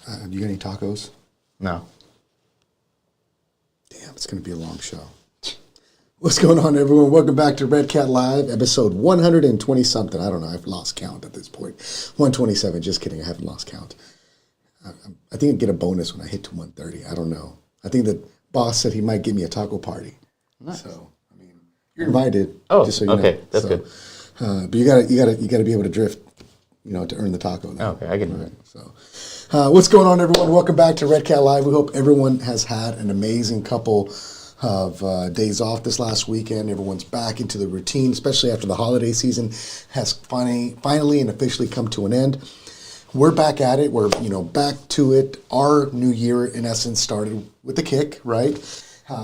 You got any tacos? No. Damn, it's going to be a long show. What's going on, everyone? Welcome back to Redcat Live, episode 120-something. I don't know. I've lost count at this point. 127. Just kidding. I haven't lost count. I think I'd get a bonus when I hit to 130. I don't know. I think the boss said he might give me a taco party. Nice. So, I mean, you're invited. Oh, just so you okay. know. That's good. But you gotta be able to drift, to earn the taco. Though. Okay, I can do it. So, what's going on, everyone? Welcome back to Redcat Live. We hope everyone has had an amazing couple of days off this last weekend. Everyone's back into the routine, especially after the holiday season has finally and officially come to an end. We're back at it. We're back to it. Our new year, in essence, started with a kick, right?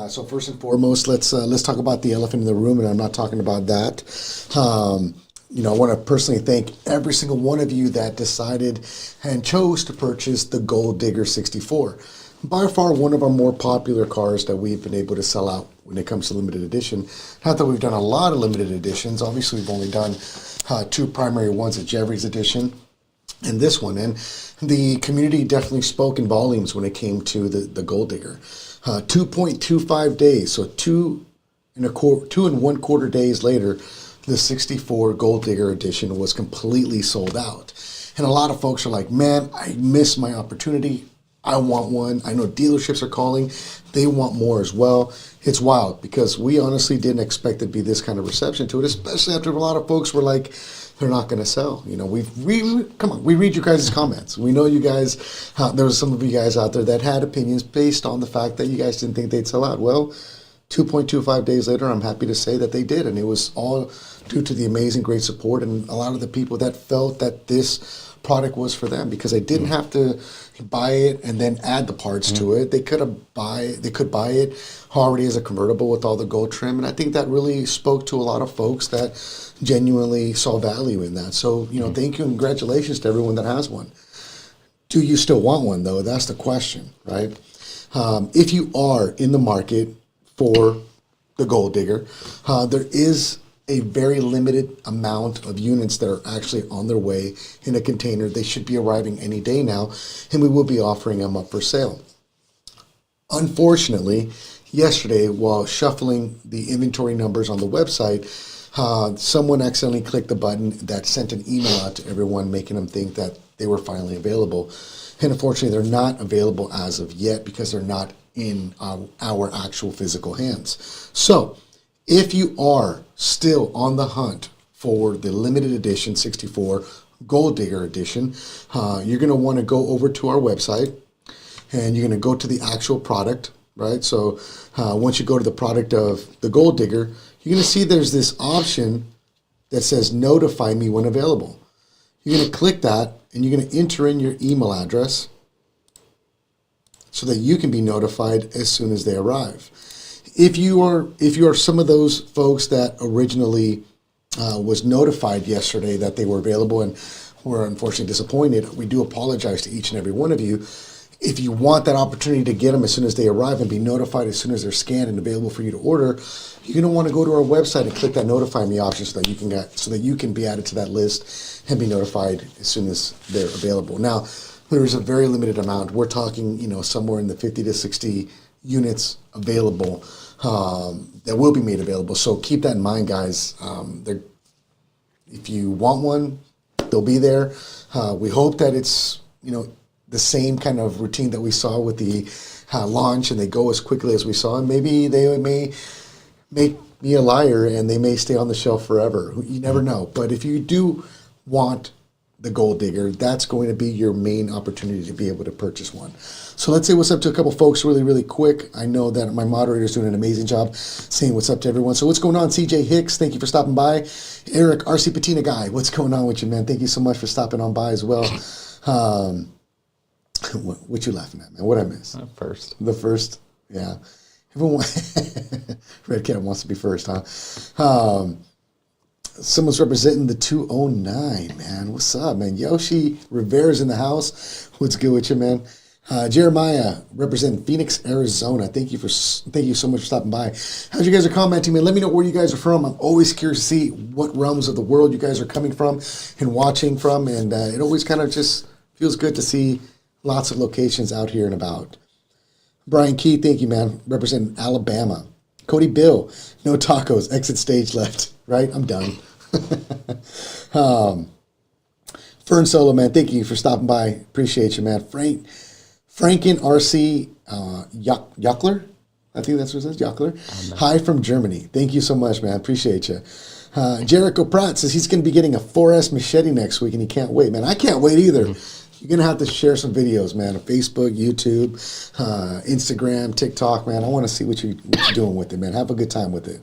So first and foremost, let's talk about the elephant in the room, and I'm not talking about that. I want to personally thank every single one of you that decided and chose to purchase the Gold Digger 64. By far one of our more popular cars that we've been able to sell out when it comes to limited edition. Not that we've done a lot of limited editions. Obviously, we've only done two primary ones, a Jeffrey's edition and this one. And the community definitely spoke in volumes when it came to the Gold Digger. 2.25 days, so 2 1/4 days later, the 64 Gold Digger edition was completely sold out. And a lot of folks are like, man, I missed my opportunity. I want one. I know dealerships are calling. They want more as well. It's wild because we honestly didn't expect it to be this kind of reception to it, especially after a lot of folks were like, they're not going to sell. We read you guys' comments. We know you guys, there was some of you guys out there that had opinions based on the fact that you guys didn't think they'd sell out. Well, 2.25 days later, I'm happy to say that they did. And it was all due to the amazing, great support and a lot of the people that felt that this product was for them because they didn't have to buy it and then add the parts to it. They could buy it already as a convertible with all the gold trim, and I think that really spoke to a lot of folks that genuinely saw value in that. So, thank you and congratulations to everyone that has one. Do you still want one, though? That's the question, right? If you are in the market for the Gold Digger, there is a very limited amount of units that are actually on their way in a container. They should be arriving any day now, and we will be offering them up for sale. Unfortunately, yesterday, while shuffling the inventory numbers on the website, someone accidentally clicked the button that sent an email out to everyone, making them think that they were finally available. And unfortunately, they're not available as of yet because they're not in our actual physical hands. So, if you are still on the hunt for the limited edition 64 Gold Digger edition, you're going to want to go over to our website and you're going to go to the actual product, right? So once you go to the product of the Gold Digger, you're going to see there's this option that says notify me when available. You're going to click that and you're going to enter in your email address so that you can be notified as soon as they arrive. If you are some of those folks that originally was notified yesterday that they were available and were unfortunately disappointed, we do apologize to each and every one of you. If you want that opportunity to get them as soon as they arrive and be notified as soon as they're scanned and available for you to order, you're going to want to go to our website and click that notify me option so that you can be added to that list and be notified as soon as they're available. Now, there is a very limited amount. We're talking, somewhere in the 50 to 60 units available that will be made available. So keep that in mind, guys. If you want one, they'll be there. We hope that it's the same kind of routine that we saw with the launch, and they go as quickly as we saw. And maybe they may make me a liar, and they may stay on the shelf forever. You never know. But if you do want the Gold Digger, that's going to be your main opportunity to be able to purchase one. So let's say what's up to a couple folks really, really quick. I know that my moderator's doing an amazing job saying what's up to everyone. So what's going on, CJ Hicks? Thank you for stopping by. Eric, RC Patina guy, what's going on with you, man? Thank you so much for stopping on by as well. What you laughing at, man? What I miss? The first, yeah. Everyone, Redcat wants to be first, huh? Someone's representing the 209, man. What's up, man? Yoshi Rivera's in the house. What's good with you, man? Jeremiah representing Phoenix, Arizona. Thank you so much for stopping by. As you guys are commenting, man, let me know where you guys are from. I'm always curious to see what realms of the world you guys are coming from and watching from, and it always kind of just feels good to see Lots of locations out here and about. Brian Key, thank you, man. Representing Alabama. Cody Bill, no tacos. Exit stage left. Right? I'm done. Fern Solo, man, thank you for stopping by. Appreciate you, man. Franken RC Jockler. I think that's what it says, Jockler. Hi from Germany. Thank you so much, man. Appreciate you. Jericho Pratt says he's going to be getting a 4S machete next week, and he can't wait, man. I can't wait either. You're going to have to share some videos, man, on Facebook, YouTube, Instagram, TikTok, man. I want to see what you're doing with it, man. Have a good time with it.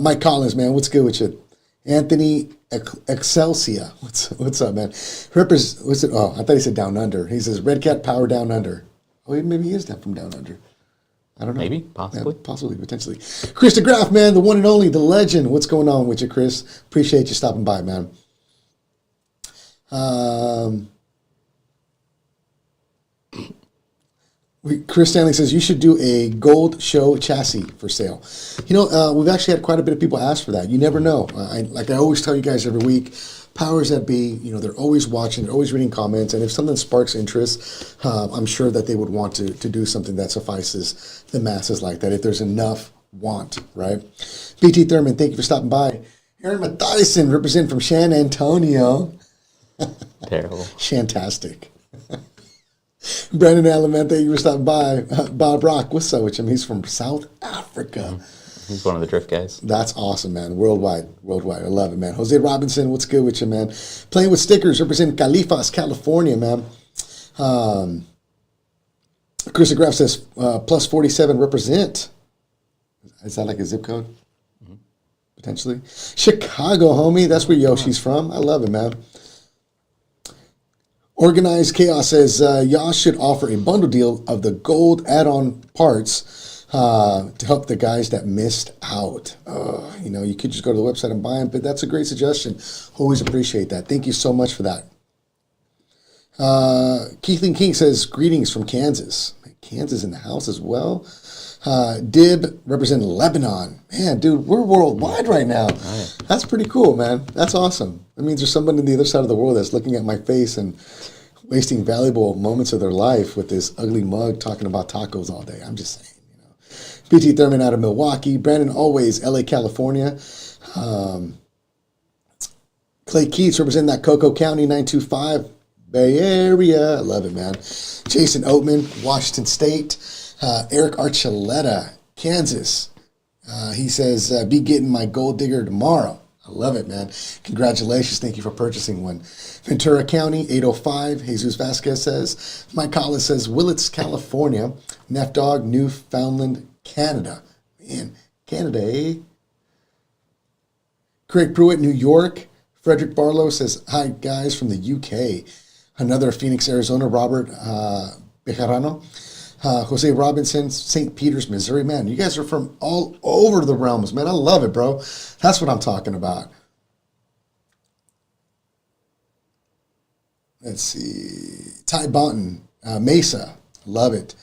Mike Collins, man, what's good with you? Anthony Excelsia, what's up, man? What's it? Oh, I thought he said Down Under. He says Redcat Power Down Under. Oh, maybe he is from Down Under. I don't know. Maybe, possibly. Yeah, possibly, potentially. Chris DeGraff, man, the one and only, the legend. What's going on with you, Chris? Appreciate you stopping by, man. Chris Stanley says you should do a gold show chassis for sale. You know, we've actually had quite a bit of people ask for that. You never know. Like I always tell you guys every week, powers that be, you know, they're always watching, they're always reading comments, and if something sparks interest, I'm sure that they would want to do something that suffices the masses like that, if there's enough want, right? BT Thurman, thank you for stopping by. Aaron Matthieson, representing from San Antonio. Terrible. Fantastic. Brandon Allen, thank you for stopping by. Bob Rock, what's up with him? He's from South Africa. He's one of the drift guys. That's awesome, man. Worldwide. I love it, man. Jose Robinson, what's good with you, man? Playing with Stickers, representing Califas, California, man. Chris DeGraff says, plus 47 represent. Is that like a zip code? Mm-hmm. Potentially. Chicago, homie. That's where Yoshi's from. I love it, man. Organized Chaos says, y'all should offer a bundle deal of the gold add-on parts to help the guys that missed out. You know, you could just go to the website and buy them, but that's a great suggestion. Always appreciate that. Thank you so much for that. Keithlin King says, greetings from Kansas. Kansas in the house as well. Dib representing Lebanon. Man, dude, we're worldwide right now. Right. That's pretty cool, man. That's awesome. That means there's someone on the other side of the world that's looking at my face and wasting valuable moments of their life with this ugly mug talking about tacos all day. I'm just saying, you know. BT Thurman out of Milwaukee. Brandon Always, LA, California. Clay Keats representing that Cocoa County 925 Bay Area. I love it, man. Jason Oatman, Washington State. Eric Archuleta, Kansas. He says, be getting my gold digger tomorrow. I love it, man. Congratulations. Thank you for purchasing one. Ventura County, 805. Jesus Vasquez says. Mike Collins says, Willits, California. Neff Dog, Newfoundland, Canada. Man, Canada, eh? Craig Pruitt, New York. Frederick Barlow says, hi, guys, from the UK. Another Phoenix, Arizona. Robert Bejarano. Jose Robinson, St. Peters, Missouri. Man, you guys are from all over the realms, man. I love it, bro. That's what I'm talking about. Let's see. Ty Bonton, Mesa. Love it.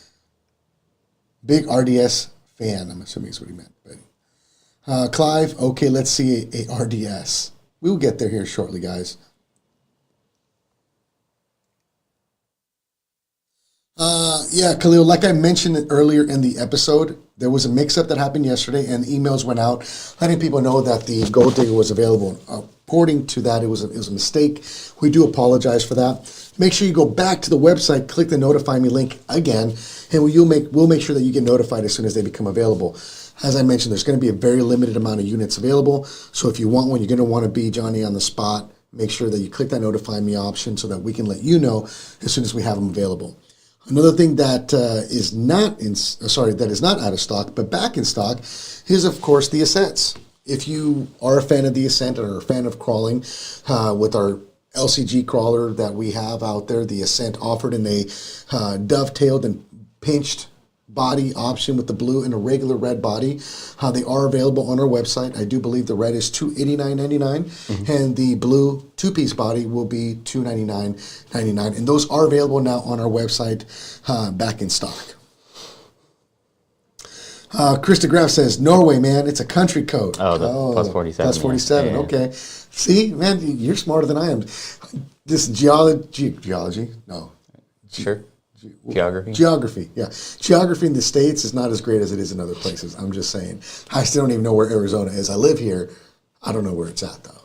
Big RDS fan. I'm assuming is what he meant. But Clive, okay, let's see a RDS. We'll get there here shortly, guys. Yeah, Khalil, like I mentioned earlier in the episode, there was a mix-up that happened yesterday, and emails went out letting people know that the gold digger was available. According to that, it was a mistake. We do apologize for that. Make sure you go back to the website, click the Notify Me link again, and we'll make sure that you get notified as soon as they become available. As I mentioned, there's going to be a very limited amount of units available, so if you want one, you're going to want to be Johnny on the spot. Make sure that you click that Notify Me option so that we can let you know as soon as we have them available. Another thing that is not out of stock, but back in stock, is of course the Ascents. If you are a fan of the Ascent or a fan of crawling, with our LCG crawler that we have out there, the Ascent offered in a dovetailed and pinched body option with the blue and a regular red body. They are available on our website. I do believe the red is $289.99, and the blue two-piece body will be $299.99. And those are available now on our website, back in stock. Chris DeGraff says, Norway, man, it's a country code. Plus 47. Plus 47, yeah. Okay. See, man, you're smarter than I am. This geology? No. Sure. Geography. Geography, yeah. Geography in the States is not as great as it is in other places. I'm just saying. I still don't even know where Arizona is. I live here. I don't know where it's at, though.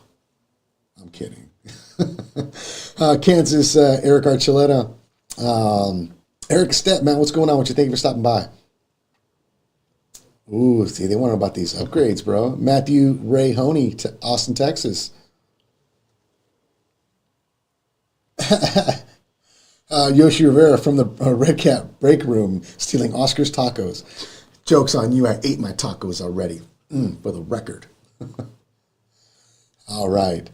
I'm kidding. Kansas, Eric Archuleta. Eric Stepp, man, what's going on? What you think for stopping by? Ooh, see, they want to know about these upgrades, bro. Matthew Ray Honey to Austin, Texas. Yoshi Rivera from the Redcat break room stealing Oscar's tacos. Joke's on you. I ate my tacos already. For the record. All right.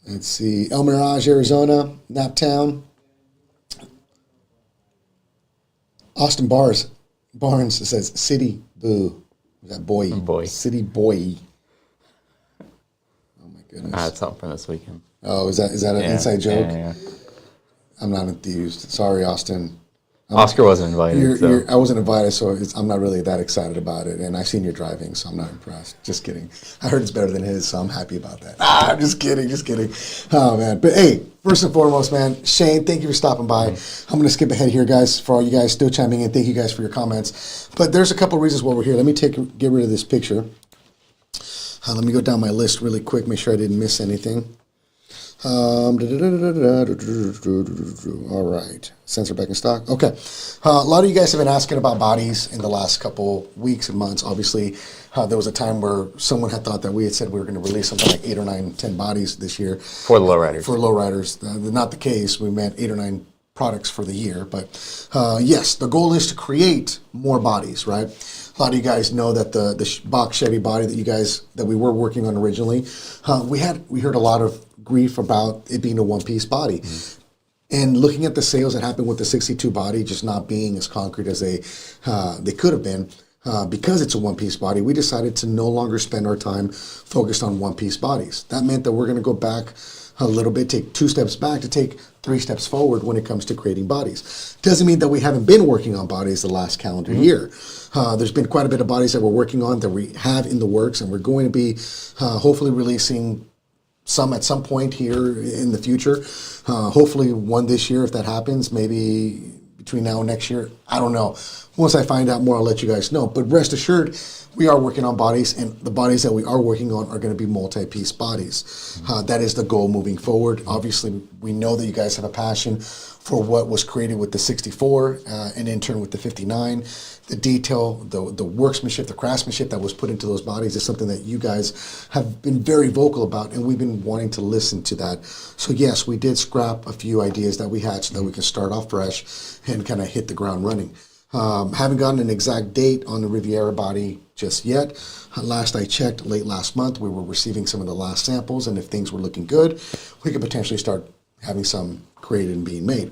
Let's see. El Mirage, Arizona. Naptown. Austin Barnes says, City Boo. Was that boy? Boy. City Boy. Oh, my goodness. I had something from this weekend. Oh, is that an inside joke? Yeah. I'm not enthused. Sorry, Austin. Oscar wasn't invited. I wasn't invited, so I'm not really that excited about it. And I've seen your driving, so I'm not impressed. Just kidding. I heard it's better than his, so I'm happy about that. I'm just kidding. Oh, man. But, hey, first and foremost, man, Shane, thank you for stopping by. I'm going to skip ahead here, guys, for all you guys still chiming in. Thank you guys for your comments. But there's a couple reasons why we're here. Let me get rid of this picture. Let me go down my list really quick, make sure I didn't miss anything. All right. Sensor back in stock. Okay. A lot of you guys have been asking about bodies in the last couple weeks and months. Obviously, there was a time where someone had thought that we had said we were going to release something like 8 or 9, 10 bodies this year. For the lowriders. For lowriders. Not the case. We meant 8 or 9 products for the year. But yes, the goal is to create more bodies, right? A lot of you guys know that the box Chevy body that we were working on originally, we heard a lot of grief about it being a one-piece body. And looking at the sales that happened with the 62 body just not being as concrete as they could have been, because it's a one-piece body, we decided to no longer spend our time focused on one-piece bodies. That meant that we're going to go back a little bit, take 2 steps back to take 3 steps forward when it comes to creating bodies. Doesn't mean that we haven't been working on bodies the last calendar year. There's been quite a bit of bodies that we're working on that we have in the works, and we're going to be hopefully releasing some at some point here in the future. Hopefully one this year if that happens, maybe between now and next year. I don't know. Once I find out more, I'll let you guys know. But rest assured, we are working on bodies, and the bodies that we are working on are going to be multi-piece bodies. That is the goal moving forward. Obviously, we know that you guys have a passion for what was created with the 64 and in turn with the 59. The detail, the workmanship, the craftsmanship that was put into those bodies is something that you guys have been very vocal about, and we've been wanting to listen to that. So yes, we did scrap a few ideas that we had so that we can start off fresh and kind of hit the ground running. Haven't gotten an exact date on the Riviera body just yet. Last I checked, late last month, we were receiving some of the last samples, and if things were looking good, we could potentially start having some created and being made.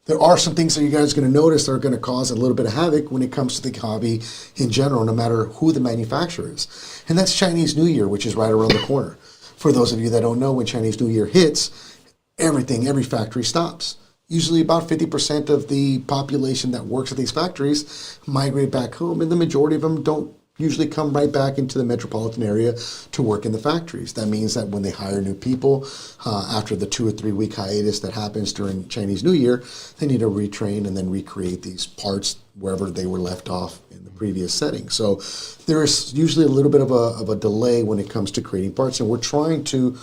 There are some things that you guys are going to notice that are going to cause a little bit of havoc when it comes to the hobby in general, no matter who the manufacturer is. And that's Chinese New Year, which is right around the corner. For those of you that don't know, when Chinese New Year hits, every factory stops. Usually about 50% of the population that works at these factories migrate back home, and the majority of them don't usually come right back into the metropolitan area to work in the factories. That means that when they hire new people, after the 2 or 3 week hiatus that happens during Chinese New Year, they need to retrain and then recreate these parts wherever they were left off in the previous setting. So there is usually a little bit of a delay when it comes to creating parts, and we're trying to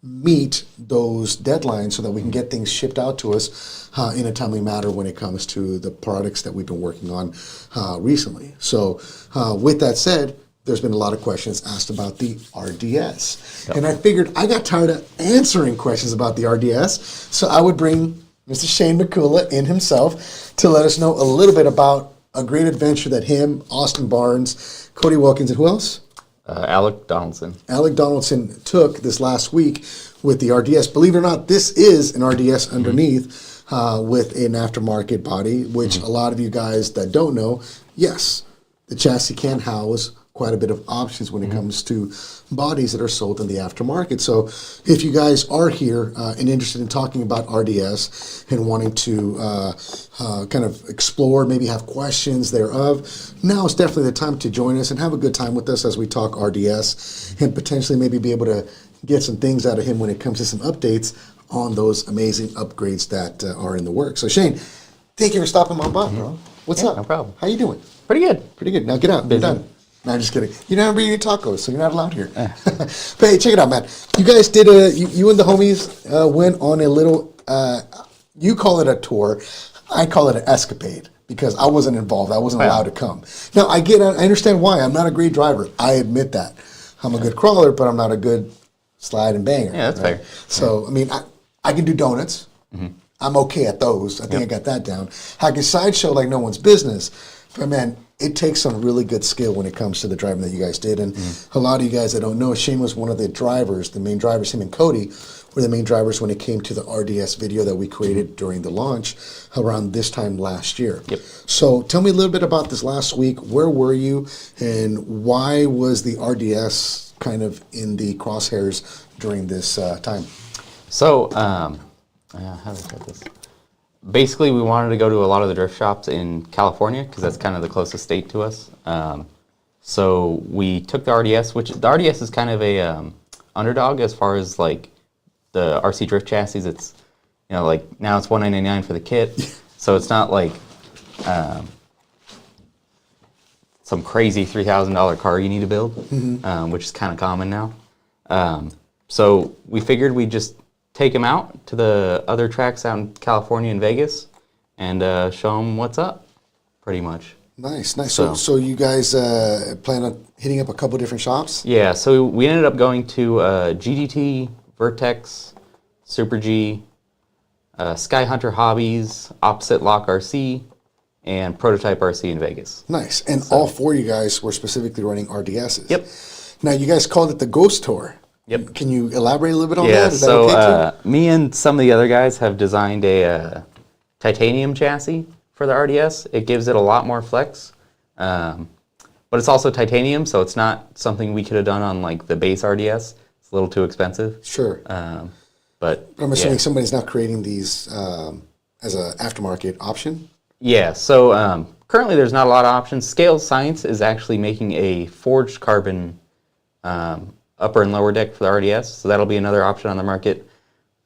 meet those deadlines so that we can get things shipped out to us in a timely manner when it comes to the products that we've been working on recently. So with that said, there's been a lot of questions asked about the RDS. Yep. And I figured I got tired of answering questions about the RDS, so I would bring Mr. Shane Mikula in himself to let us know a little bit about a great adventure that him, Austin Barnes, Cody Wilkins, and who else? Alec Donaldson. Alec Donaldson took this last week with the RDS. Believe it or not, this is an RDS underneath with an aftermarket body, which a lot of you guys that don't know, yes, the chassis can house quite a bit of options when it comes to bodies that are sold in the aftermarket. So if you guys are here and interested in talking about RDS and wanting to kind of explore, maybe have questions thereof, now is definitely the time to join us and have a good time with us as we talk RDS and potentially maybe be able to get some things out of him when it comes to some updates on those amazing upgrades that are in the works. So Shane, Thank you for stopping my butt, bro. What's up? No problem. How you doing? Pretty good. Pretty good. Now get out. Busy. You're done. No, I'm just kidding. You're not eating tacos, so you're not allowed here. But hey, check it out, man. You guys did you and the homies went on a little, you call it a tour. I call it an escapade because I wasn't involved. I wasn't allowed to come. Now, I understand why. I'm not a great driver. I admit that. I'm a good crawler, but I'm not a good slide and banger. Yeah, that's fair. So, I mean, I can do donuts. I'm okay at those. I think I got that down. I can sideshow like no one's business. But, man, it takes some really good skill when it comes to the driving that you guys did. And a lot of you guys that don't know, Shane was one of the drivers, the main drivers. Him and Cody were the main drivers when it came to the RDS video that we created during the launch around this time last year. Yep. So tell me a little bit about this last week. Where were you, and why was the RDS kind of in the crosshairs during this time? So, how do I put this? Basically, we wanted to go to a lot of the drift shops in California because that's kind of the closest state to us. So we took the RDS, which the RDS is kind of a underdog as far as like the RC drift chassis. It's, you know, like now it's $199 for the kit, so it's not like some crazy $3,000 car you need to build, which is kind of common now. So we figured we'd just take them out to the other tracks out in California and Vegas and show them what's up, pretty much. Nice. So you guys plan on hitting up a couple different shops? Yeah, so we ended up going to GDT, Vertex, Super G, Sky Hunter Hobbies, Opposite Lock RC, and Prototype RC in Vegas. Nice. And all four of you guys were specifically running RDSs. Yep. Now, you guys called it the Ghost Tour. Yep. Can you elaborate a little bit on that? Yeah, Is that so okay too? me and some of the other guys have designed a titanium chassis for the RDS. It gives it a lot more flex, but it's also titanium, so it's not something we could have done on like the base RDS. It's a little too expensive. Sure. But I'm assuming somebody's not creating these as an aftermarket option? Yeah, so currently there's not a lot of options. Scales Science is actually making a forged carbon upper and lower deck for the RDS, so that'll be another option on the market,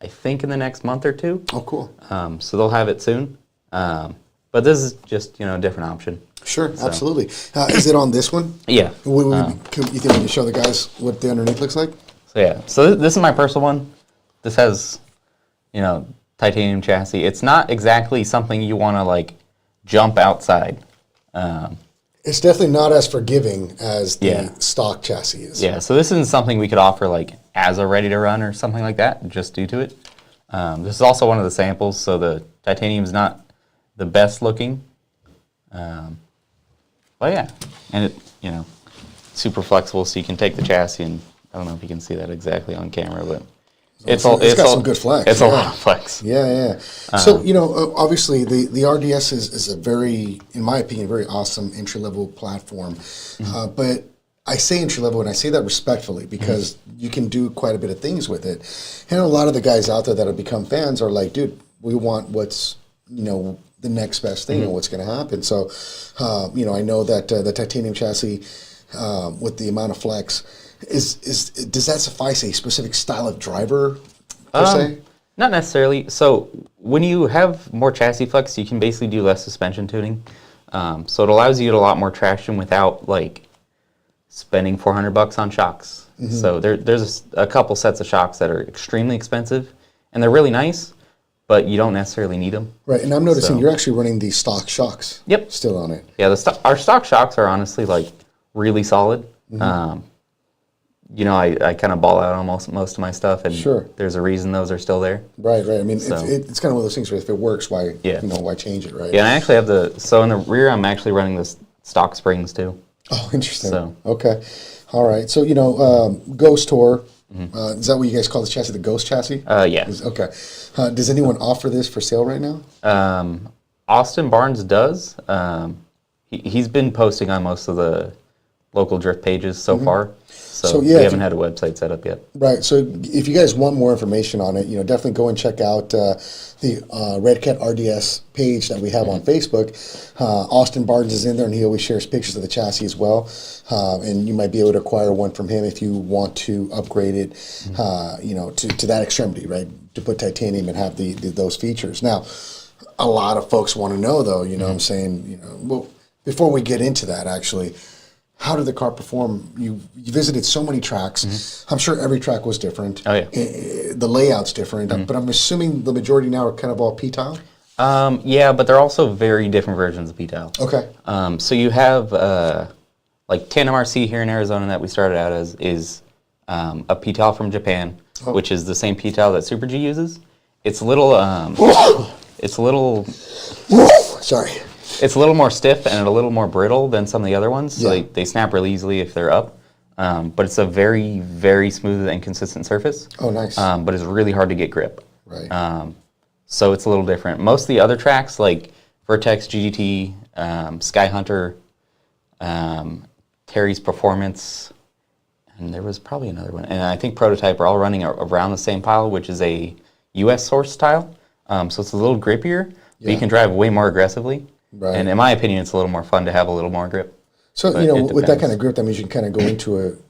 I think in the next month or two. Oh, cool. So they'll have it soon. But this is just, you know, a different option. Sure, absolutely. Is it on this one? Yeah. You think we can show the guys what the underneath looks like? So yeah, so this is my personal one. This has, you know, titanium chassis. It's not exactly something you want to like jump outside. It's definitely not as forgiving as the stock chassis is. Yeah, so this isn't something we could offer like as a ready to run or something like that, just due to it. This is also one of the samples, so the titanium is not the best looking. But yeah, and it, you know, super flexible, so you can take the chassis and I don't know if you can see that exactly on camera, but it's got some good flex. It's a lot of flex. Yeah. So, you know, obviously the RDS is a very, in my opinion, very awesome entry-level platform. But I say entry-level, and I say that respectfully because you can do quite a bit of things with it. And a lot of the guys out there that have become fans are like, dude, we want what's, you know, the next best thing and what's going to happen. So, you know, I know that the titanium chassis with the amount of flex, does that suffice a specific style of driver per se? Not necessarily. So when you have more chassis flex, you can basically do less suspension tuning. So it allows you to get a lot more traction without like spending $400 on shocks. So there's a couple sets of shocks that are extremely expensive, and they're really nice, but you don't necessarily need them. Right, and I'm noticing you're actually running the stock shocks. Yep. Still on it. Yeah, our stock shocks are honestly like really solid. You know, I kind of ball out on most of my stuff, and there's a reason those are still there. Right. I mean, it's kind of one of those things where if it works, why why change it, right? Yeah, and I actually have in the rear, I'm actually running the stock springs too. Oh, interesting. So. Okay. All right. So, you know, Ghost Tour, is that what you guys call the chassis, the Ghost chassis? Yeah. Okay. Does anyone offer this for sale right now? Austin Barnes does. He's been posting on most of the local drift pages so far. So we haven't had a website set up yet. Right. So if you guys want more information on it, you know, definitely go and check out the Redcat RDS page that we have on Facebook. Austin Barnes is in there, and he always shares pictures of the chassis as well. And you might be able to acquire one from him if you want to upgrade it, you know, to that extremity, right? To put titanium and have those features. Now, a lot of folks want to know, though, you know what I'm saying? You know, well, before we get into that, actually, how did the car perform? You visited so many tracks. I'm sure every track was different. Oh, yeah. The layout's different, but I'm assuming the majority now are kind of all P-tile? Yeah, but they're also very different versions of P-tile. Okay. So you have, like Tandem RC here in Arizona that we started out as is a P-tile from Japan, which is the same P-tile that Super G uses. It's a little, Sorry. It's a little more stiff and a little more brittle than some of the other ones. So Yeah. they snap really easily if they're up. But it's a very, very smooth and consistent surface. Oh, nice. But it's really hard to get grip. Right. So it's a little different. Most of the other tracks like Vertex, GGT, Sky Hunter, Terry's Performance, and there was probably another one. And I think Prototype are all running around the same pile, which is a US source tile. So it's a little grippier, but you can drive way more aggressively. Right. And in my opinion, it's a little more fun to have a little more grip. So, But you know, it with that depends. kind of grip, that means you can kind of go into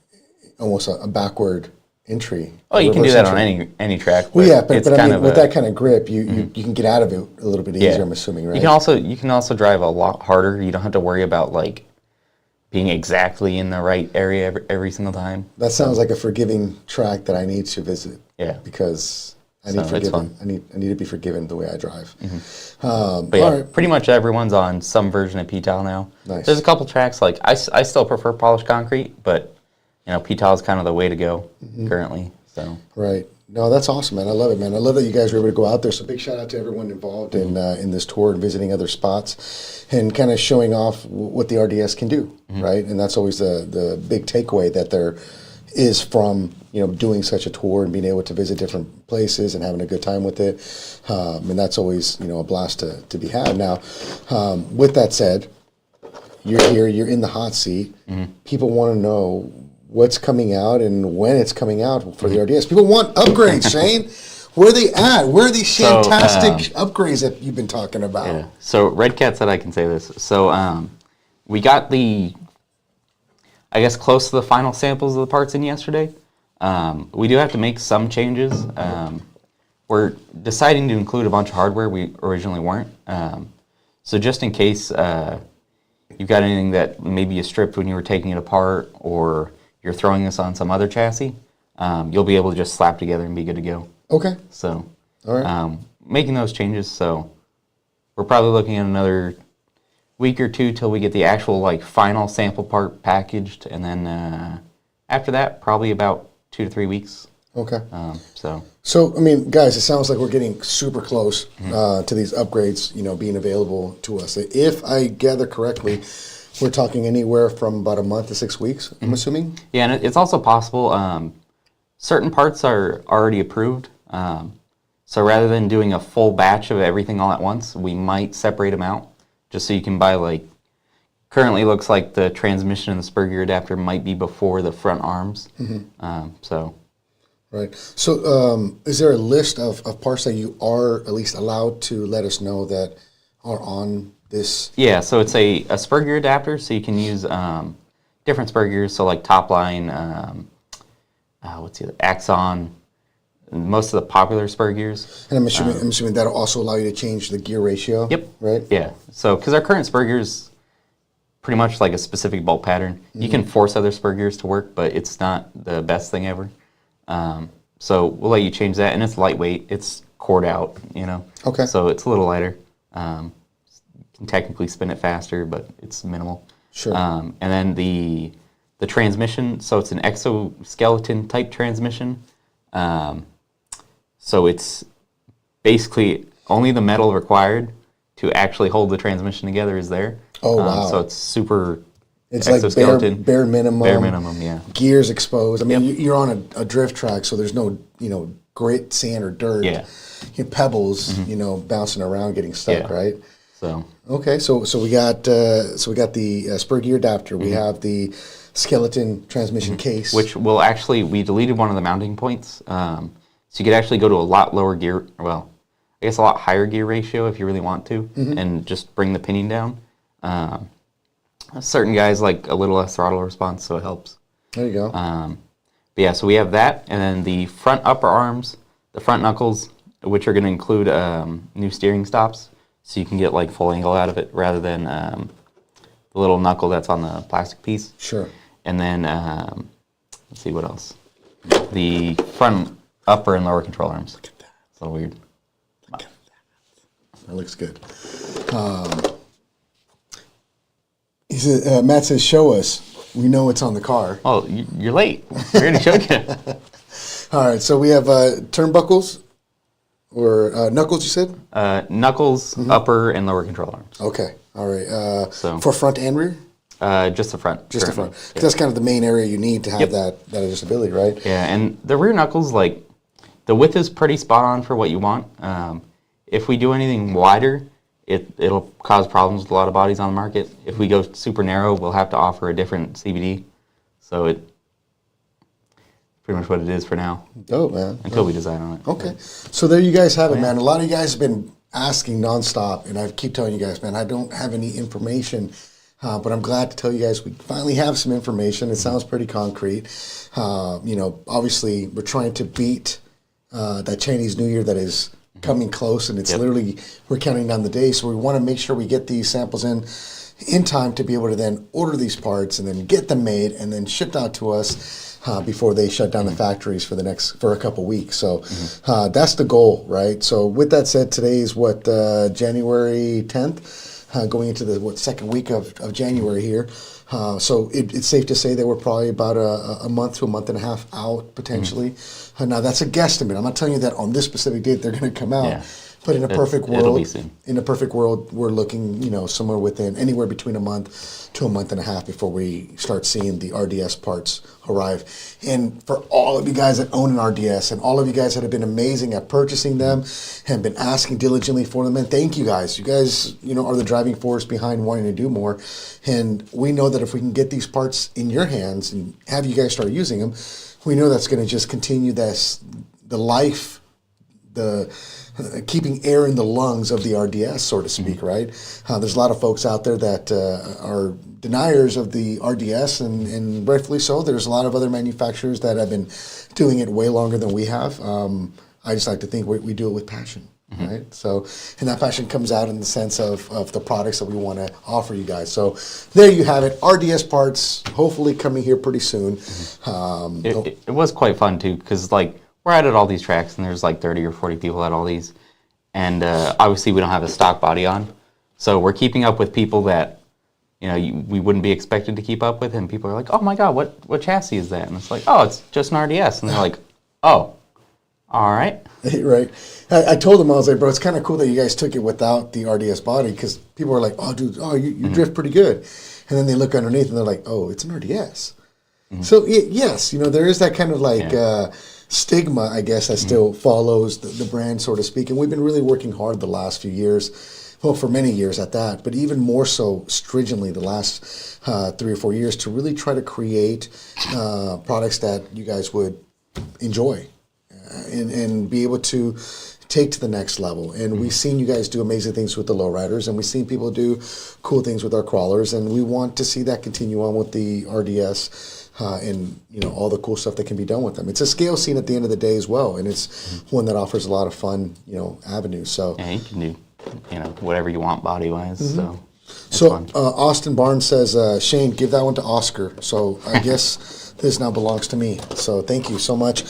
almost a backward entry. Oh, you can do reverse that on entry. any track. Well, yeah, but it's I kind mean, of with that kind of grip, you can get out of it a little bit easier, I'm assuming, right? You can also drive a lot harder. You don't have to worry about like being exactly in the right area every single time. That sounds like a forgiving track that I need to visit. Yeah. Because I So need it's forgiven. fun. I need to be forgiven the way I drive. But yeah, all right. pretty much everyone's on some version of P-tile now. Nice. There's a couple tracks like I still prefer polished concrete, but you know P-tile is kind of the way to go currently. So Right. No, that's awesome, man. I love it, man. I love that you guys were able to go out there. So big shout out to everyone involved in this tour and visiting other spots and kind of showing off what the RDS can do, right? And that's always the big takeaway that there is from, you know, doing such a tour and being able to visit different places and having a good time with it. And that's always, you know, a blast to be had. Now, with that said, you're here, you're in the hot seat. People want to know what's coming out and when it's coming out for the RDS. People want upgrades, Shane. Where are they at? Where are these So, fantastic upgrades that you've been talking about? yeah. So Redcat said I can say this. So we got I guess close to the final samples of the parts in yesterday. We do have to make some changes. We're deciding to include a bunch of hardware we originally weren't. So just in case you've got anything that maybe you stripped when you were taking it apart or you're throwing this on some other chassis, you'll be able to just slap together and be good to go. Okay. So All right. making those changes, so we're probably looking at another week or two till we get the actual like final sample part packaged, and then after that, probably about 2 to 3 weeks. Okay. So I mean, guys, it sounds like we're getting super close to these upgrades, you know, being available to us. If I gather correctly, we're talking anywhere from about a month to 6 weeks, I'm assuming? yeah, and it's also possible. Certain parts are already approved. So rather than doing a full batch of everything all at once, we might separate them out just so you can buy like. Currently, looks like the transmission and the spur gear adapter might be before the front arms. Right. So is there a list of parts that you are at least allowed to let us know that are on this? Yeah, so it's a spur gear adapter, so you can use different spur gears, so like Topline, what's the other, Axon, most of the popular spur gears. And I'm assuming that'll also allow you to change the gear ratio. Yep. Right. Yeah, so because our current spur gears pretty much like a specific bolt pattern. You can force other spur gears to work, but it's not the best thing ever. So we'll let you change that, and it's lightweight. It's cored out, you know. Okay. So it's a little lighter. You can technically spin it faster, but it's minimal. Sure. And then the transmission, so it's an exoskeleton type transmission. So it's basically only the metal required to actually hold the transmission together is there. Oh, wow. So it's super It's like exoskeleton. bare minimum. Bare minimum, yeah. Gears exposed. I mean, you're on a drift track, so there's no, you know, grit, sand, or dirt. Yeah. Pebbles, you know, bouncing around, getting stuck, Yeah. right? So Okay, so we got the spur gear adapter. We have the skeleton transmission case. which will actually, we deleted one of the mounting points. So you could actually go to a lot lower gear, well, I guess a lot higher gear ratio if you really want to, and just bring the pinning down. Certain guys like a little less throttle response, so it helps. There you go. But yeah, so we have that, and then the front upper arms, the front knuckles, which are going to include new steering stops. so you can get like full angle out of it rather than the little knuckle that's on the plastic piece. Sure. And then, let's see what else. The front upper and lower control arms. Look at that. It's a little weird. Look at that. That looks good. He said, Matt says, show us. We know it's on the car. Oh, you're late. We already showed you. All right, so we have turnbuckles or knuckles, you said? Knuckles, upper, and lower control arms. Okay, all right. For front and rear? Just the front. Just the front. 'Cause that's kind of the main area you need to have that adjustability, right? Yeah, and the rear knuckles, like, the width is pretty spot on for what you want. If we do anything wider, it'll cause problems with a lot of bodies on the market. If we go super narrow, we'll have to offer a different CVD. So it's pretty much what it is for now. Oh, man. Until we decide on it. Okay. So there you guys have it, man. A lot of you guys have been asking nonstop, and I keep telling you guys, man, I don't have any information, but I'm glad to tell you guys we finally have some information. It sounds pretty concrete. Obviously, we're trying to beat that Chinese New Year that is coming close, and it's literally, we're counting down the days, so we want to make sure we get these samples in time to be able to then order these parts and then get them made and then shipped out to us before they shut down the factories for a couple weeks. So that's the goal, right? So with that said, today is January 10th, going into the second week of January here. So it's safe to say that we're probably about a month to a month and a half out potentially. Now that's a guesstimate. I'm not telling you that on this specific date they're going to come out. Yeah. But in a perfect world, we're looking, somewhere within anywhere between a month to a month and a half before we start seeing the RDS parts arrive. And for all of you guys that own an RDS and all of you guys that have been amazing at purchasing them and been asking diligently for them, and thank you guys. You guys, are the driving force behind wanting to do more. And we know that if we can get these parts in your hands and have you guys start using them, we know that's going to just continue keeping air in the lungs of the RDS, so to speak, right? There's a lot of folks out there that are deniers of the RDS, and rightfully so. There's a lot of other manufacturers that have been doing it way longer than we have. I just like to think we do it with passion, right? So, and that passion comes out in the sense of the products that we want to offer you guys. So there you have it. RDS Parts, hopefully coming here pretty soon. It was quite fun, too, because, we're out at all these tracks, and there's 30 or 40 people at all these. And obviously, we don't have a stock body on. So we're keeping up with people that, we wouldn't be expected to keep up with. And people are like, oh, my God, what chassis is that? And it's like, oh, it's just an RDS. And they're like, oh, all right. Right. I told them, I was like, bro, it's kind of cool that you guys took it without the RDS body, because people are like, oh, dude, you drift pretty good. And then they look underneath, and they're like, oh, it's an RDS. So, yes, there is that kind of stigma, I guess, that still follows the brand, so to speak. And we've been really working hard the last few years, well, for many years at that, but even more so stringently the last 3 or 4 years to really try to create products that you guys would enjoy and be able to take to the next level. And we've seen you guys do amazing things with the lowriders, and we've seen people do cool things with our crawlers, and we want to see that continue on with the RDS. And all the cool stuff that can be done with them. It's a scale scene at the end of the day as well, and it's one that offers a lot of fun, avenues. So yeah, you can do, whatever you want body wise. So Austin Barnes says, Shane, give that one to Oscar. So I guess this now belongs to me. So thank you so much.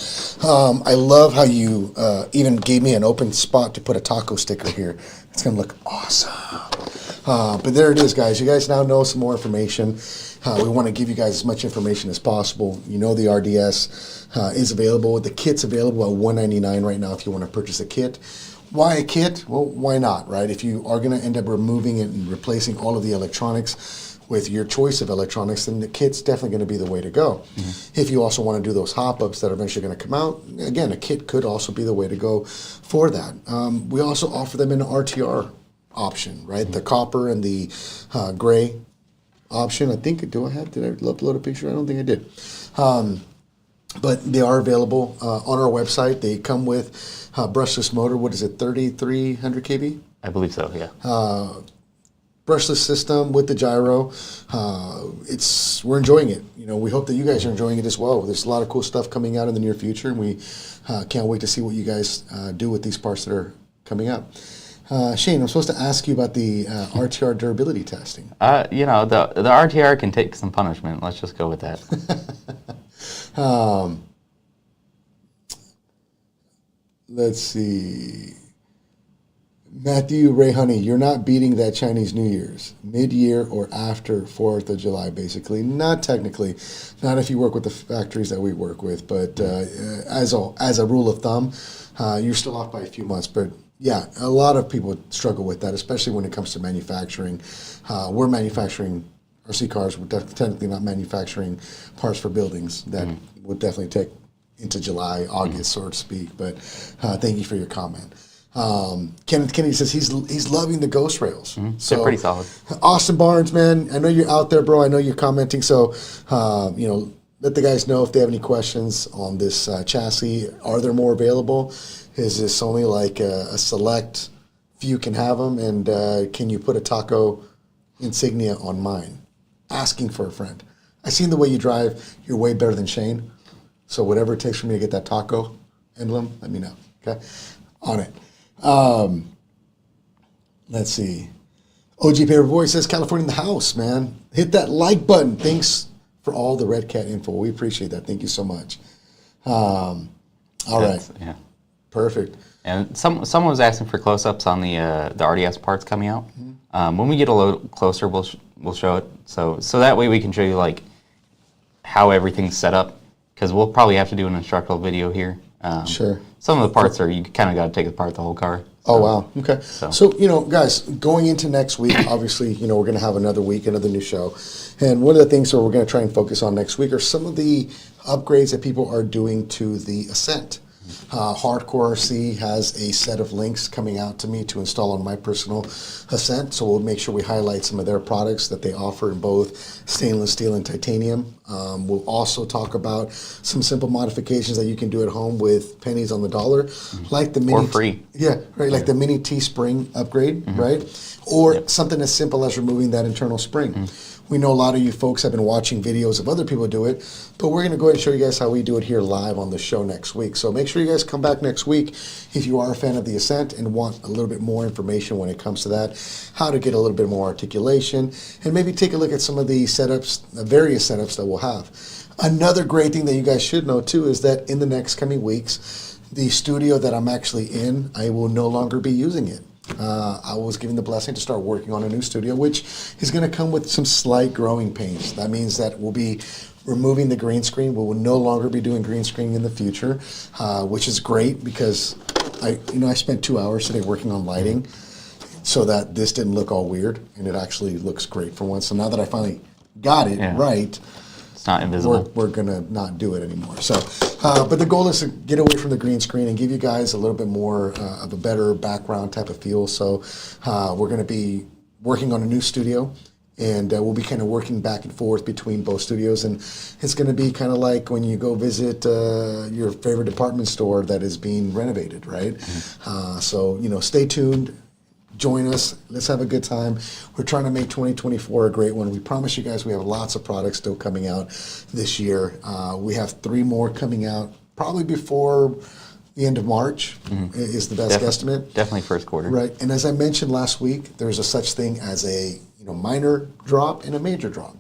I love how you even gave me an open spot to put a taco sticker here. It's gonna look awesome. But there it is, guys. You guys now know some more information. We want to give you guys as much information as possible. The RDS is available. The kit's available at $199 right now if you want to purchase a kit. Why a kit? Well, why not, right? If you are going to end up removing it and replacing all of the electronics with your choice of electronics, then the kit's definitely going to be the way to go. If you also want to do those hop-ups that are eventually going to come out, again, a kit could also be the way to go for that. We also offer them in an RTR option, right? The copper and the gray option. I think, did I upload a picture? I don't think I did. But they are available on our website. They come with brushless motor. What is it, 3300 kV? I believe so, yeah. Brushless system with the gyro. We're enjoying it. We hope that you guys are enjoying it as well. There's a lot of cool stuff coming out in the near future, and we can't wait to see what you guys do with these parts that are coming up. Shane, I'm supposed to ask you about the RTR durability testing. You know, the RTR can take some punishment. Let's just go with that. Let's see. Matthew Ray Honey, you're not beating that Chinese New Year's. Mid-year or after 4th of July, basically. Not technically. Not if you work with the factories that we work with. But as a rule of thumb, you're still off by a few months. But yeah, a lot of people struggle with that, especially when it comes to manufacturing. We're manufacturing RC cars. We're technically not manufacturing parts for buildings. That would definitely take into July, August, so to speak. But thank you for your comment. Kenneth Kennedy says he's loving the ghost rails. So, they're pretty solid. Austin Barnes, man, I know you're out there, bro. I know you're commenting. So, let the guys know if they have any questions on this chassis. Are there more available? Is this only like a select few can have them? And can you put a taco insignia on mine? Asking for a friend. I seen the way you drive. You're way better than Shane. So whatever it takes for me to get that taco emblem, let me know. Okay, on it. Let's see. OG Paperboy says California in the house, man. Hit that like button. Thanks for all the Redcat info. We appreciate that. Thank you so much. All right. Yeah. Perfect. And someone was asking for close-ups on the RDS parts coming out. When we get a little closer, we'll show it. So that way we can show you like how everything's set up, because we'll probably have to do an instructional video here. Sure. Some of the parts are, you kind of got to take apart the whole car. Oh, wow. Okay. So, guys, going into next week, obviously, we're going to have another week, another new show. And one of the things that we're going to try and focus on next week are some of the upgrades that people are doing to the Ascent. Hardcore RC has a set of links coming out to me to install on my personal Ascent, so we'll make sure we highlight some of their products that they offer in both stainless steel and titanium. We'll also talk about some simple modifications that you can do at home with pennies on the dollar, like the mini or free. Yeah, right, like the mini T-spring upgrade, right? Or something as simple as removing that internal spring. We know a lot of you folks have been watching videos of other people do it, but we're going to go ahead and show you guys how we do it here live on the show next week. So make sure you guys come back next week if you are a fan of the Ascent and want a little bit more information when it comes to that, how to get a little bit more articulation, and maybe take a look at some of the setups, the various setups that we'll have. Another great thing that you guys should know too is that in the next coming weeks, the studio that I'm actually in, I will no longer be using it. I was given the blessing to start working on a new studio, which is going to come with some slight growing pains. That means that we'll be removing the green screen. We will no longer be doing green screen in the future, which is great because I spent 2 hours today working on lighting so that this didn't look all weird, and it actually looks great for once. So now that I finally got it right, it's not invisible. We're gonna not do it anymore. So, but the goal is to get away from the green screen and give you guys a little bit more of a better background type of feel. So, we're gonna be working on a new studio, and we'll be kind of working back and forth between both studios. And it's gonna be kind of like when you go visit your favorite department store that is being renovated, right? So, stay tuned. Join us. Let's have a good time. We're trying to make 2024 a great one. We promise you guys we have lots of products still coming out this year. We have 3 more coming out probably before the end of March is the best guesstimate. Definitely first quarter. Right. And as I mentioned last week, there's a such thing as a minor drop and a major drop.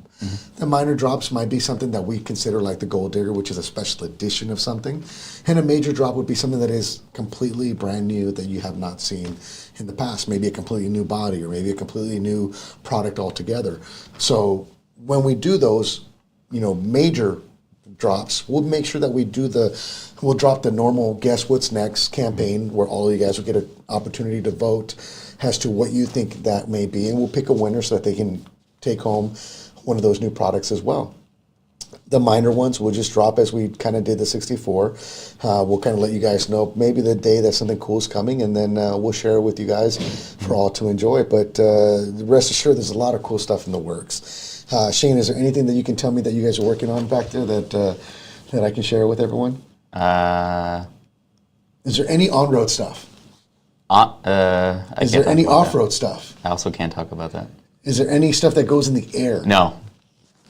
The minor drops might be something that we consider like the Gold Digger, which is a special edition of something. And a major drop would be something that is completely brand new that you have not seen in the past. Maybe a completely new body or maybe a completely new product altogether. So when we do those, major drops, we'll make sure that we'll drop the normal Guess What's Next campaign where all of you guys will get an opportunity to vote as to what you think that may be. And we'll pick a winner so that they can take home one of those new products as well. The minor ones will just drop as we kind of did the 64. We'll kind of let you guys know maybe the day that something cool is coming, and then we'll share it with you guys for all to enjoy. But rest assured, there's a lot of cool stuff in the works. Shane, is there anything that you can tell me that you guys are working on back there that I can share with everyone? Is there any on-road stuff? Is there any off-road stuff? I also can't talk about that. Is there any stuff that goes in the air? No.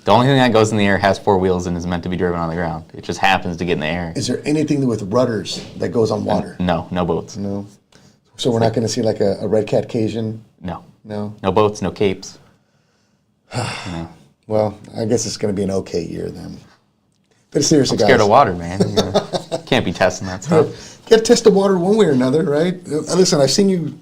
The only thing that goes in the air has 4 wheels and is meant to be driven on the ground. It just happens to get in the air. Is there anything with rudders that goes on water? No boats. No. So we're not going to see like a Redcat Cajun? No. No? No boats, no capes. No. Well, I guess it's going to be an okay year then. But seriously, I'm guys. scared of water, man. You know, can't be testing that stuff. Got to test the water one way or another, right? Listen, I've seen you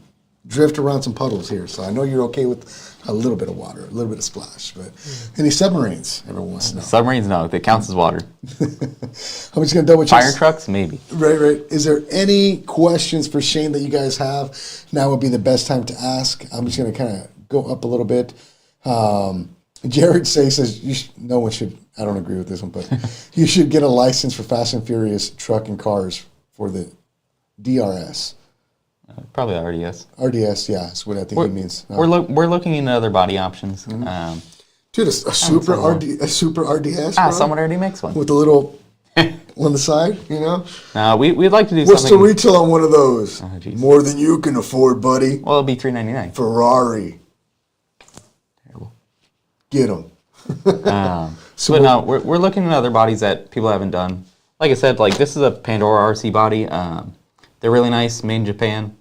drift around some puddles here, so I know you're okay with a little bit of water, a little bit of splash. But any submarines, everyone wants to know. Submarines, no. That counts as water. I'm just going to double check. Fire trucks, maybe. Right. Is there any questions for Shane that you guys have? Now would be the best time to ask. I'm just going to kind of go up a little bit. Jared says no one should, I don't agree with this one, but you should get a license for Fast and Furious truck and cars for the DRS. Probably RDS. RDS, yeah, that's what I think he means. We're looking into other body options. Mm-hmm. Dude, a super RDS, bro? Someone already makes one. With a little on the side, you know? No, we'd like to do What's something. What's the retail on one of those? More than you can afford, buddy. Well, it'll be $399. Ferrari. Terrible. Get them. So but no, we're looking at other bodies that people haven't done. Like I said, like this is a Pandora RC body. They're really nice, made in Japan.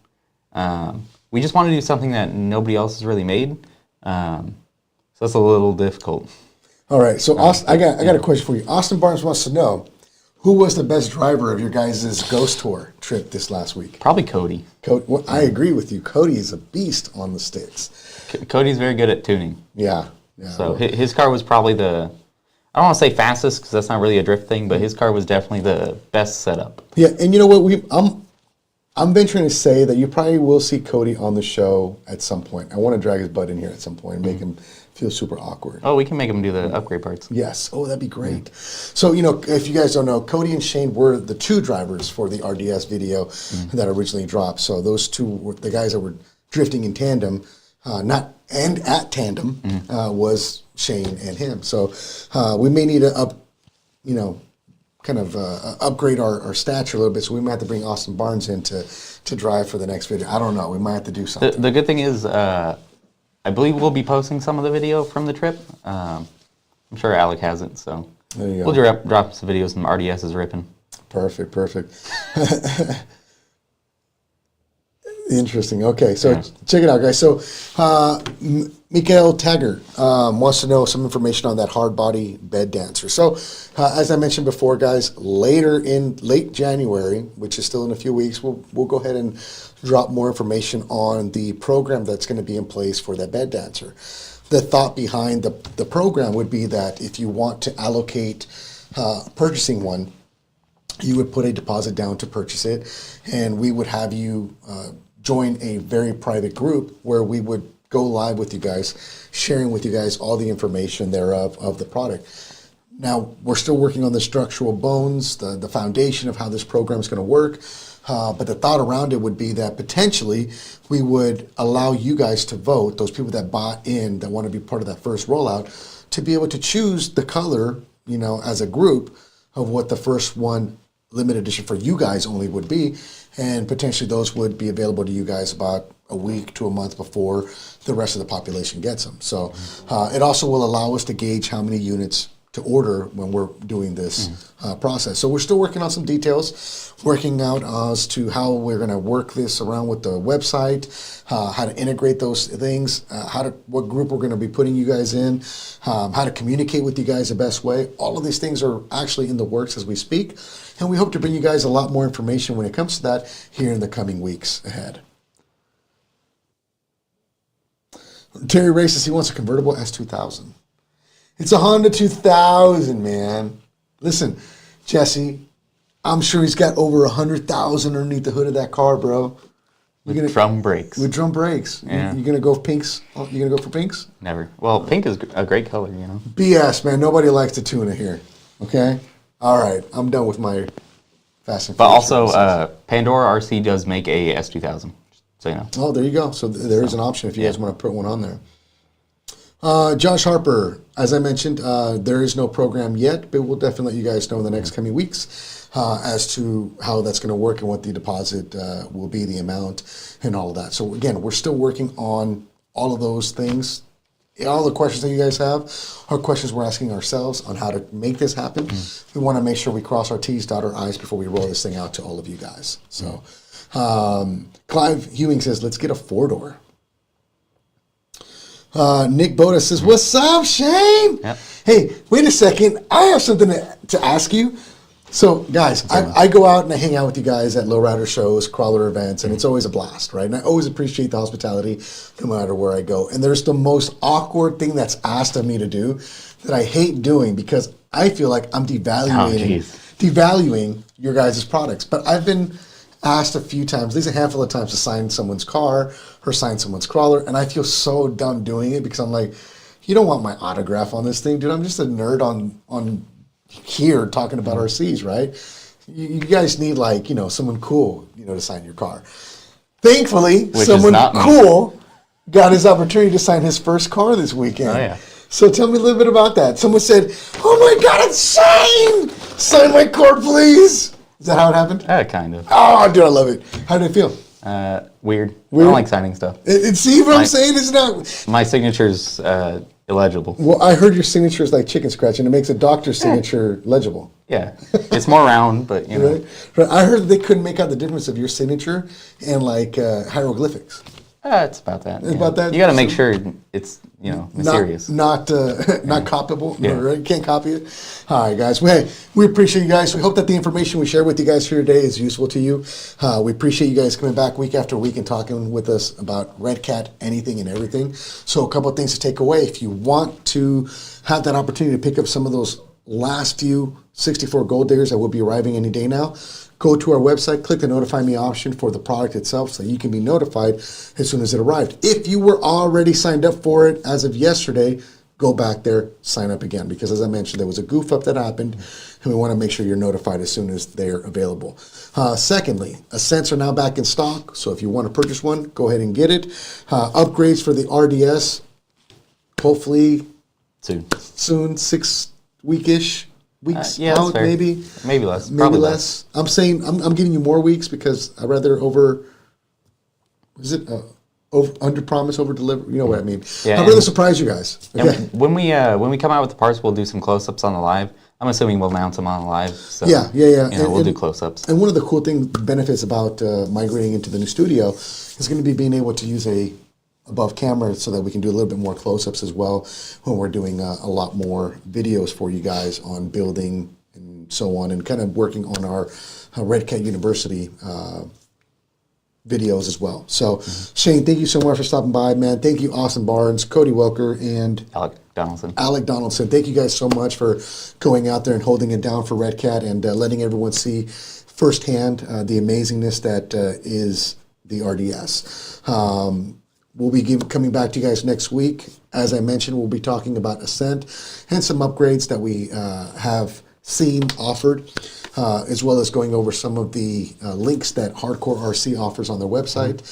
We just want to do something that nobody else has really made. So that's a little difficult. All right, so Austin, I got a question for you. Austin Barnes wants to know, who was the best driver of your guys' Ghost Tour trip this last week? Probably Cody. Well, I agree with you. Cody is a beast on the sticks. Cody's very good at tuning. Yeah. So his car was probably I don't want to say fastest because that's not really a drift thing, but his car was definitely the best setup. Yeah, and you know what? I'm venturing to say that you probably will see Cody on the show at some point. I want to drag his butt in here at some point and make him feel super awkward. Oh, we can make him do the upgrade parts. Yes. Oh, that'd be great. So, if you guys don't know, Cody and Shane were the two drivers for the RDS video that originally dropped. So those two were the guys that were drifting in tandem, at tandem was Shane and him. So we may need to upgrade our stature a little bit. So we might have to bring Austin Barnes in to drive for the next video. I don't know. We might have to do something. The good thing is, I believe we'll be posting some of the video from the trip. I'm sure Alec has it, so there you go. We'll drop some videos from RDS is ripping. Perfect. Interesting. Okay, so check it out, guys. So Mikael Taggart wants to know some information on that hard body bed dancer. So as I mentioned before, guys, late January, which is still in a few weeks, we'll go ahead and drop more information on the program that's going to be in place for that bed dancer. The thought behind the program would be that if you want to allocate purchasing one, you would put a deposit down to purchase it, and we would have you join a very private group where we would go live with you guys, sharing with you guys all the information thereof of the product. Now, we're still working on the structural bones, the foundation of how this program is going to work, but the thought around it would be that potentially we would allow you guys to vote, those people that bought in, that want to be part of that first rollout, to be able to choose the color, as a group of what the first one limited edition for you guys only would be, and potentially those would be available to you guys about a week to a month before the rest of the population gets them. So it also will allow us to gauge how many units to order when we're doing this process. So we're still working on some details, working out as to how we're going to work this around with the website, how to integrate those things, what group we're going to be putting you guys in, how to communicate with you guys the best way. All of these things are actually in the works as we speak, and we hope to bring you guys a lot more information when it comes to that here in the coming weeks ahead. Terry Ray says he wants a convertible S2000. It's a Honda 2000, man. Listen, Jesse, I'm sure he's got over 100,000 underneath the hood of that car, bro. With drum brakes. With drum brakes. Yeah. You gonna go pinks? You gonna go for pinks? Never. Well, pink is a great color, BS, man. Nobody likes the tuna here. Okay? All right. I'm done with my Fast and Furious. But also, Pandora RC does make a S2000. So you know. Oh, there you go. So there is an option if you guys want to put one on there. Josh Harper, as I mentioned, there is no program yet, but we'll definitely let you guys know in the next coming weeks as to how that's going to work and what the deposit will be, the amount, and all of that. So again, we're still working on all of those things. All the questions that you guys have are questions we're asking ourselves on how to make this happen. We want to make sure we cross our T's, dot our I's before we roll this thing out to all of you guys. So Clive Hewing says, let's get a 4-door. Nick Boda says, what's up, Shane? Yep. Hey, wait a second. I have something to ask you. So, guys, I go out and I hang out with you guys at lowrider shows, crawler events, and it's always a blast, right? And I always appreciate the hospitality no matter where I go. And there's the most awkward thing that's asked of me to do that I hate doing because I feel like I'm devaluing your guys' products. But I've been asked a few times, at least a handful of times, to sign someone's car or sign someone's crawler, and I feel so dumb doing it because I'm like, you don't want my autograph on this thing, dude. I'm just a nerd on here talking about RCs, right? You guys need like, someone cool, to sign your car. Thankfully, someone cool got his opportunity to sign his first car this weekend. Oh, yeah. So tell me a little bit about that. Someone said, oh my God, it's Shane! Sign my car, please. Is that how it happened? Kind of. Oh, dude, I love it. How did it feel? Weird. I don't like signing stuff. See what I'm saying? It's not. My signature's illegible. Well, I heard your signature is like chicken scratch, and it makes a doctor's signature legible. Yeah. It's more round, but, Right? I heard they couldn't make out the difference of your signature and like hieroglyphics. It's about that. It's about that. You got to make sure it's, mysterious. Not copyable. Yeah. Right? You can't copy it. All right, guys. Well, hey, we appreciate you guys. We hope that the information we share with you guys here today is useful to you. We appreciate you guys coming back week after week and talking with us about Redcat, anything and everything. So a couple of things to take away. If you want to have that opportunity to pick up some of those last few 64 gold diggers that will be arriving any day now, go to our website, click the notify me option for the product itself so you can be notified as soon as it arrived. If you were already signed up for it as of yesterday, go back there, sign up again, because as I mentioned, there was a goof up that happened, and we want to make sure you're notified as soon as they're available. Secondly, Ascents are now back in stock, so if you want to purchase one, go ahead and get it. Upgrades for the RDS, hopefully soon 6 weeks out, maybe less. Maybe Probably less. I'm saying I'm giving you more weeks because I rather under promise, over deliver. You know what I mean? Yeah, I'd rather surprise you guys. Okay. When we come out with the parts, we'll do some close-ups on the live. I'm assuming we'll mount them on the live. So, yeah. We'll do close-ups. And one of the benefits about migrating into the new studio is going to be being able to use a above camera so that we can do a little bit more close-ups as well when we're doing a lot more videos for you guys on building and so on, and kind of working on our Redcat University videos as well. So, Shane, thank you so much for stopping by, man. Thank you, Austin Barnes, Cody Welker, and Alec Donaldson. Thank you guys so much for going out there and holding it down for Redcat and letting everyone see firsthand the amazingness that is the RDS. We'll be coming back to you guys next week. As I mentioned, we'll be talking about Ascent and some upgrades that we have seen offered, as well as going over some of the links that Hardcore RC offers on their website,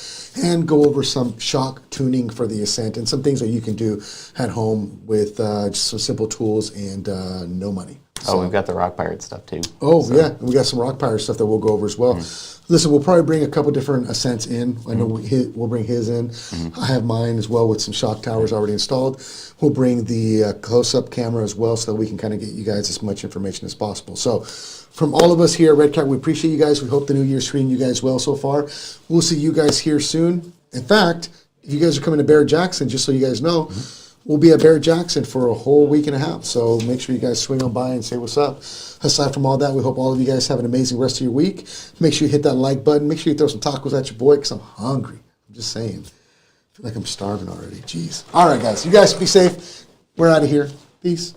and go over some shock tuning for the Ascent and some things that you can do at home with just some simple tools and no money. So, we've got the Rock Pirate stuff too. Yeah, we got some Rock Pirate stuff that we'll go over as well. Listen, we'll probably bring a couple different Ascents in. I know we'll bring his in. I have mine as well with some shock towers already installed. We'll bring the close-up camera as well so that we can kind of get you guys as much information as possible. So from all of us here at Redcat, we appreciate you guys. We hope the new year's treating you guys well so far. We'll see you guys here soon. In fact, if you guys are coming to Barrett Jackson, just so you guys know, we'll be at Barrett Jackson for a whole week and a half. So make sure you guys swing on by and say what's up. Aside from all that, we hope all of you guys have an amazing rest of your week. Make sure you hit that like button. Make sure you throw some tacos at your boy because I'm hungry. I'm just saying. I feel like I'm starving already. Jeez. All right, guys. You guys be safe. We're out of here. Peace.